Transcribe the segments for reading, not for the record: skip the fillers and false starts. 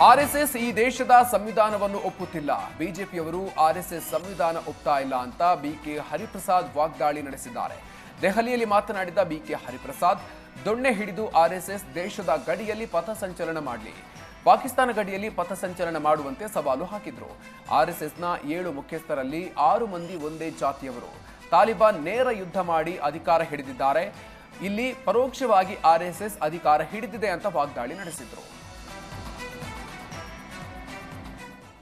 RSS ಈ ದೇಶದ ಸಂವಿಧಾನವನ್ನು ಒಪ್ಪುತ್ತಿಲ್ಲ. ಬಿಜೆಪಿಯವರು ಆರ್ಎಸ್ಎಸ್ ಸಂವಿಧಾನ ಒಪ್ತಾ ಇಲ್ಲ ಅಂತ ಬಿಕೆ ಹರಿಪ್ರಸಾದ್ ವಾಗ್ದಾಳಿ ನಡೆಸಿದ್ದಾರೆ. ದೆಹಲಿಯಲ್ಲಿ ಮಾತನಾಡಿದ ಬಿಕೆ ಹರಿಪ್ರಸಾದ್, ದೊಣ್ಣೆ ಹಿಡಿದು ಆರ್ಎಸ್ಎಸ್ ದೇಶದ ಗಡಿಯಲ್ಲಿ ಪಥಸಂಚಲನ ಮಾಡಲಿ, ಪಾಕಿಸ್ತಾನ ಗಡಿಯಲ್ಲಿ ಪಥಸಂಚಲನ ಮಾಡುವಂತೆ ಸವಾಲು ಹಾಕಿದ್ರು. ಆರ್ಎಸ್ಎಸ್ನ 7 ಮುಖ್ಯಸ್ಥರಲ್ಲಿ 6 ಮಂದಿ ಒಂದೇ ಜಾತಿಯವರು. ತಾಲಿಬಾನ್ ನೇರ ಯುದ್ಧ ಮಾಡಿ ಅಧಿಕಾರ ಹಿಡಿದಿದ್ದಾರೆ. ಇಲ್ಲಿ ಪರೋಕ್ಷವಾಗಿ ಆರ್ಎಸ್ಎಸ್ ಅಧಿಕಾರ ಹಿಡಿದಿದೆ ಅಂತ ವಾಗ್ದಾಳಿ ನಡೆಸಿದ್ರು.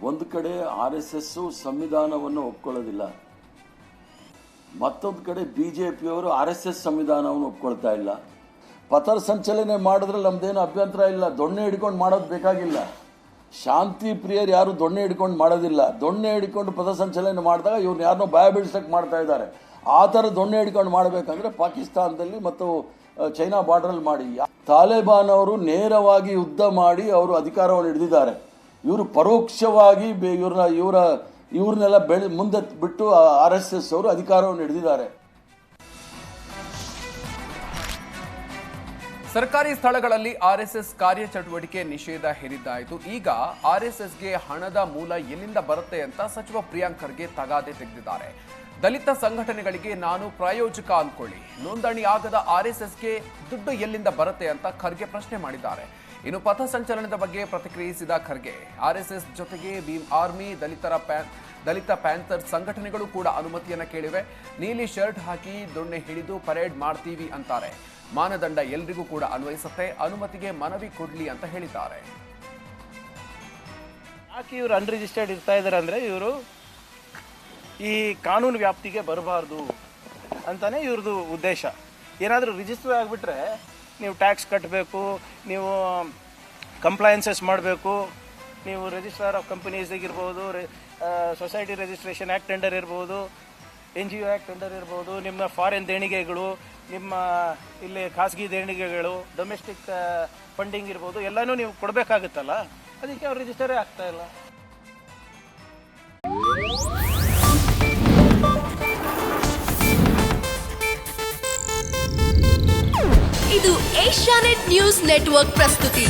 ಒಂದು ಕಡೆ RSS ಸಂವಿಧಾನವನ್ನು ಒಪ್ಕೊಳ್ಳೋದಿಲ್ಲ, ಮತ್ತೊಂದು ಕಡೆ ಬಿಜೆಪಿಯವರು RSS ಸಂವಿಧಾನವನ್ನು ಒಪ್ಕೊಳ್ತಾ ಇಲ್ಲ. ಪಥ ಸಂಚಲನೆ ಮಾಡಿದ್ರಲ್ಲಿ ನಮ್ದೇನು ಅಭ್ಯಂತರ ಇಲ್ಲ, ದೊಣ್ಣೆ ಹಿಡ್ಕೊಂಡು ಮಾಡೋದು ಬೇಕಾಗಿಲ್ಲ. ಶಾಂತಿ ಪ್ರಿಯರು ಯಾರು ದೊಣ್ಣೆ ಹಿಡ್ಕೊಂಡು ಮಾಡೋದಿಲ್ಲ. ದೊಣ್ಣೆ ಹಿಡ್ಕೊಂಡು ಪಥ ಸಂಚಲನೆ ಮಾಡಿದಾಗ ಇವ್ರನ್ನ ಯಾರನ್ನೋ ಭಯ ಬೀಳ್ಸಕ್ಕೆ ಮಾಡ್ತಾ ಇದ್ದಾರೆ. ಆ ಥರ ದೊಣ್ಣೆ ಹಿಡ್ಕೊಂಡು ಮಾಡಬೇಕಂದ್ರೆ ಪಾಕಿಸ್ತಾನದಲ್ಲಿ ಮತ್ತು ಚೈನಾ ಬಾರ್ಡರಲ್ಲಿ ಮಾಡಿ. ತಾಲಿಬಾನ್ ಅವರು ನೇರವಾಗಿ ಯುದ್ಧ ಮಾಡಿ ಅವರು ಅಧಿಕಾರವನ್ನು ಹಿಡಿದಿದ್ದಾರೆ. ಇವರು ಪರೋಕ್ಷವಾಗಿ ಇವ್ರನ್ನೆಲ್ಲ ಮುಂದೆ ಬಿಟ್ಟು RSS ಅವರು ಅಧಿಕಾರವನ್ನು ಹಿಡಿದಿದ್ದಾರೆ. ಸರ್ಕಾರಿ ಸ್ಥಳಗಳಲ್ಲಿ ಆರ್ಎಸ್ಎಸ್ ಕಾರ್ಯಚಟುವಟಿಕೆ ನಿಷೇಧ ಹೇರಿದ್ದಾಯಿತು. ಈಗ ಆರ್ಎಸ್ಎಸ್ಗೆ ಹಣದ ಮೂಲ ಎಲ್ಲಿಂದ ಬರುತ್ತೆ ಅಂತ ಸಚಿವ ಪ್ರಿಯಾಂಕ್ ಖರ್ಗೆ ತಗಾದೆ ತೆಗೆದಿದ್ದಾರೆ. ದಲಿತ ಸಂಘಟನೆಗಳಿಗೆ ನಾನು ಪ್ರಾಯೋಜಕ ಅಂದ್ಕೊಳ್ಳಿ, ನೋಂದಣಿ ಆಗದ ಆರ್ಎಸ್ಎಸ್ಗೆ ದುಡ್ಡು ಎಲ್ಲಿಂದ ಬರುತ್ತೆ ಅಂತ ಖರ್ಗೆ ಪ್ರಶ್ನೆ ಮಾಡಿದ್ದಾರೆ. ಇನ್ನು ಪಥ ಸಂಚಲನದ ಬಗ್ಗೆ ಪ್ರತಿಕ್ರಿಯಿಸಿದ ಖರ್ಗೆ, ಆರ್ಎಸ್ಎಸ್ ಜೊತೆಗೆ ಭೀಮ್ ಆರ್ಮಿ, ದಲಿತ ಪ್ಯಾಂಥರ್ ಸಂಘಟನೆಗಳು ಕೂಡ ಅನುಮತಿಯನ್ನ ಕೇಳಿವೆ. ನೀಲಿ ಶರ್ಟ್ ಹಾಕಿ ದೊಣ್ಣೆ ಹಿಡಿದು ಪರೇಡ್ ಮಾಡ್ತೀವಿ ಅಂತಾರೆ. ಮಾನದಂಡ ಎಲ್ರಿಗೂ ಕೂಡ ಅನ್ವಯಿಸುತ್ತೆ, ಅನುಮತಿಗೆ ಮನವಿ ಕೊಡ್ಲಿ ಅಂತ ಹೇಳಿದ್ದಾರೆ. ಯಾಕೆ ಇವರು ಅನ್ರಿಜಿಸ್ಟರ್ಡ್ ಇರ್ತಾ ಇದ್ದಾರೆ ಅಂದರೆ, ಇವರು ಈ ಕಾನೂನು ವ್ಯಾಪ್ತಿಗೆ ಬರಬಾರ್ದು ಅಂತಾನೆ ಇವ್ರದ್ದು ಉದ್ದೇಶ. ಏನಾದರೂ ರಿಜಿಸ್ಟರ್ ಆಗಿಬಿಟ್ರೆ ನೀವು ಟ್ಯಾಕ್ಸ್ ಕಟ್ಟಬೇಕು, ನೀವು ಕಂಪ್ಲೈನ್ಸಸ್ ಮಾಡಬೇಕು, ನೀವು ರಿಜಿಸ್ಟ್ರಾರ್ ಆಫ್ ಕಂಪನೀಸಿಗಿರ್ಬೋದು, ಸೊಸೈಟಿ ರಿಜಿಸ್ಟ್ರೇಷನ್ ಆ್ಯಕ್ಟ್ ಟೆಂಡರ್ ಇರ್ಬೋದು, NGO ಆ್ಯಕ್ಟ್ ಟೆಂಡರ್ ಇರ್ಬೋದು, ನಿಮ್ಮ ಫಾರಿನ್ ದೇಣಿಗೆಗಳು, ನಿಮ್ಮ ಇಲ್ಲಿ ಖಾಸಗಿ ದೇಣಿಗೆಗಳು, ಡೊಮೆಸ್ಟಿಕ್ ಫಂಡಿಂಗ್ ಇರ್ಬೋದು, ಎಲ್ಲನೂ ನೀವು ಕೊಡಬೇಕಾಗುತ್ತಲ್ಲ. ಅದಕ್ಕೆ ಅವ್ರು ರಿಜಿಸ್ಟರೇ ಆಗ್ತಾ ಇಲ್ಲ. ಇದು ಏಷ್ಯಾನೆಟ್ ನ್ಯೂಸ್ ನೆಟ್ವರ್ಕ್ ಪ್ರಸ್ತುತಿ.